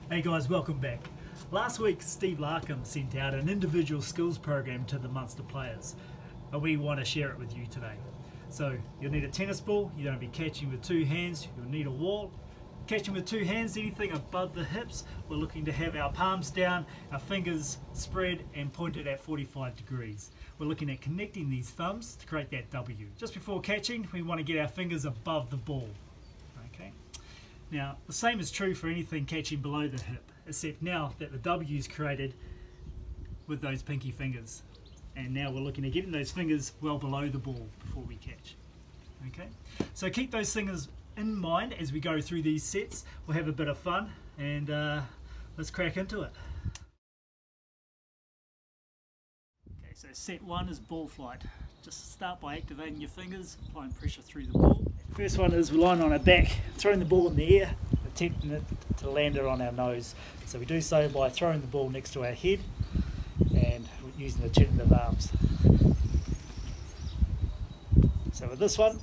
Hey guys, welcome back. Last week Steve Larkham sent out an individual skills program to the Munster players, and we want to share it with you today. So you'll need a tennis ball, you're going to be catching with two hands, you'll need a wall. Catching with two hands, anything above the hips, we're looking to have our palms down, our fingers spread and pointed at 45 degrees. We're looking at connecting these thumbs to create that W. Just before catching, we want to get our fingers above the ball. Okay. Now, the same is true for anything catching below the hip, except now that the W is created with those pinky fingers. And now we're looking at getting those fingers well below the ball before we catch. Okay, so keep those fingers in mind as we go through these sets. We'll have a bit of fun and let's crack into it. Okay, so set one is ball flight. Just start by activating your fingers, applying pressure through the ball. First one is relying on our back, throwing the ball in the air, attempting it to land it on our nose. So we do so by throwing the ball next to our head and using the turn of the arms. So with this one,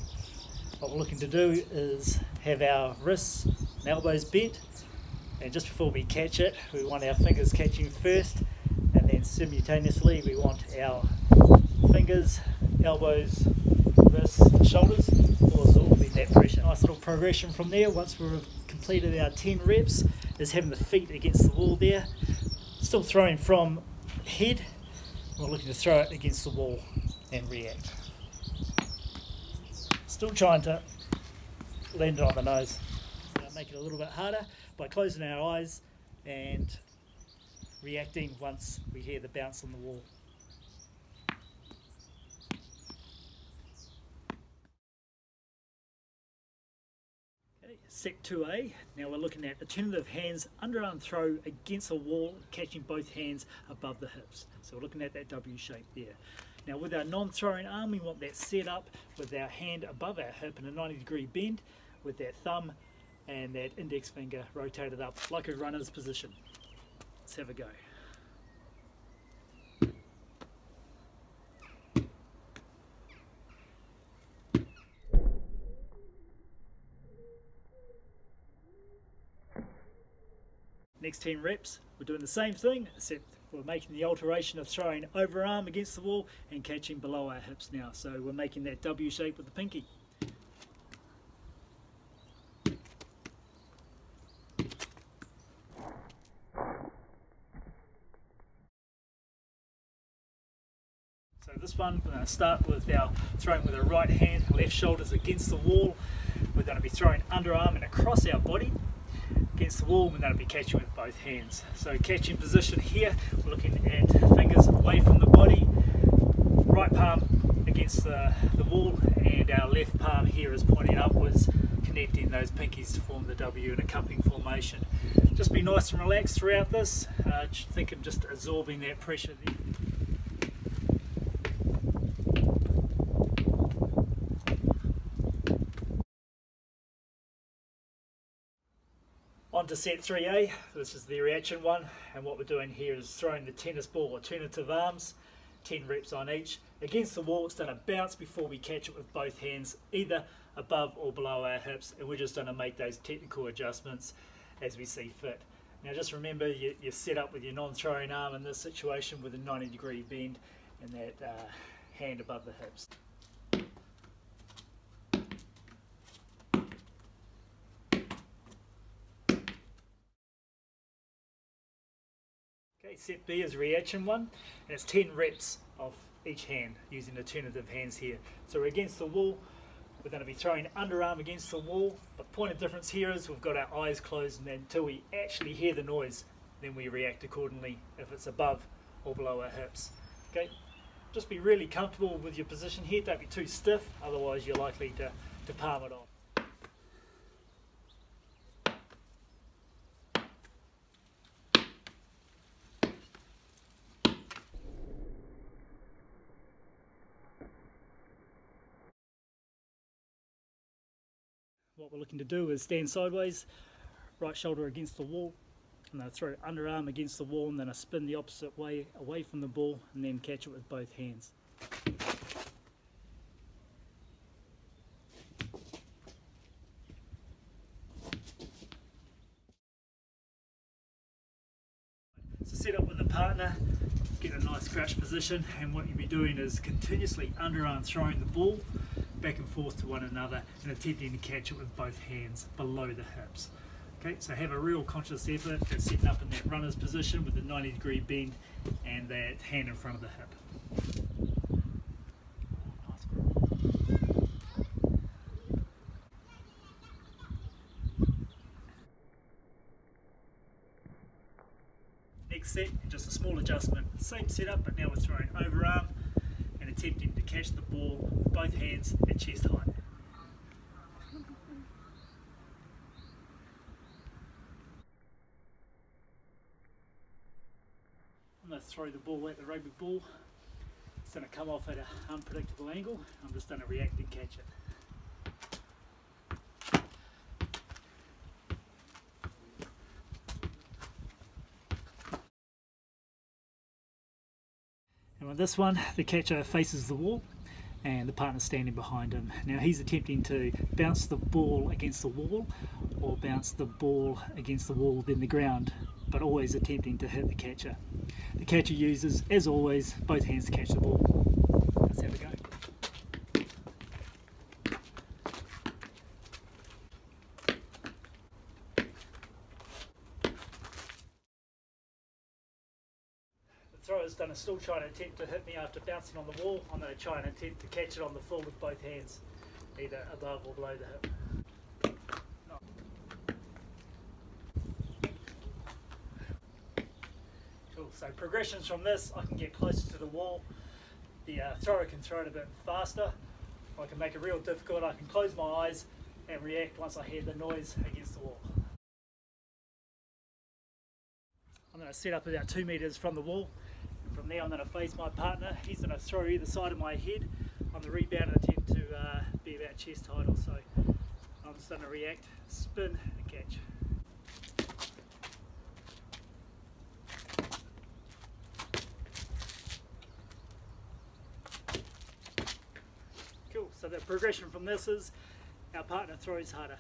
what we're looking to do is have our wrists and elbows bent, and just before we catch it, we want our fingers catching first, and then simultaneously we want our fingers, elbows, wrists, shoulders all absorbing that pressure. Nice little progression from there. Once we've completed our 10 reps, is having the feet against the wall there, still throwing from head. We're looking to throw it against the wall and react. Still trying to land it on the nose. Make it a little bit harder by closing our eyes and reacting once we hear the bounce on the wall. Okay, set 2A. Now we're looking at alternative hands, underarm throw against a wall, catching both hands above the hips. So we're looking at that W shape there. Now with our non-throwing arm, we want that set up with our hand above our hip in a 90-degree bend, with that thumb and that index finger rotated up like a runner's position. Let's have a go. Next 10 reps, we're doing the same thing, except we're making the alteration of throwing overarm against the wall and catching below our hips now. So we're making that W shape with the pinky. So this one, we're going to start with our throwing with our right hand, left shoulders against the wall. We're going to be throwing underarm and across our body against the wall. We're going to be catching with both hands. So catching position here, we're looking at fingers away from the body, right palm against the wall, and our left palm here is pointing upwards, connecting those pinkies to form the W in a cupping formation. Just be nice and relaxed throughout this, think of just absorbing that pressure there. On to set 3A, this is the reaction one, and what we're doing here is throwing the tennis ball alternative arms, 10 reps on each, against the wall. It's going to bounce before we catch it with both hands, either above or below our hips, and we're just going to make those technical adjustments as we see fit. Now just remember, you're set up with your non-throwing arm in this situation with a 90-degree bend and that hand above the hips. Okay, set B is reaction one, and it's 10 reps of each hand using alternative hands here. So we're against the wall, we're going to be throwing underarm against the wall, but the point of difference here is we've got our eyes closed, and until we actually hear the noise, then we react accordingly if it's above or below our hips. Okay, just be really comfortable with your position here, don't be too stiff, otherwise you're likely to palm it off. What we're looking to do is stand sideways, right shoulder against the wall, and then throw underarm against the wall, and then I spin the opposite way away from the ball and then catch it with both hands. So set up with a partner, get a nice crouch position, and what you'll be doing is continuously underarm throwing the ball back and forth to one another and attempting to catch it with both hands below the hips. Okay, so have a real conscious effort at setting up in that runner's position with the 90-degree bend and that hand in front of the hip. Next set, just a small adjustment. Same setup, but now we're throwing overarm and attempting to catch the ball with both hands at chest height. I'm going to throw the ball at the rugby ball. It's going to come off at an unpredictable angle. I'm just going to react and catch it. And with this one, the catcher faces the wall and the partner's standing behind him. Now he's attempting to bounce the ball against the wall or bounce the ball against the wall then the ground, but always attempting to hit the catcher. The catcher uses, as always, both hands to catch the ball. Let's have a go. The thrower's still trying to attempt to hit me after bouncing on the wall. I'm going to try and attempt to catch it on the full with both hands, either above or below the hip. Cool. So progressions from this, I can get closer to the wall. The thrower can throw it a bit faster. I can make it real difficult. I can close my eyes and react once I hear the noise against the wall. I'm going to set up about 2 meters from the wall. And from there I'm going to face my partner. He's going to throw either side of my head on the rebound and attempt to be about chest height or so. I'm just going to react, spin and catch. Cool, so the progression from this is our partner throws harder.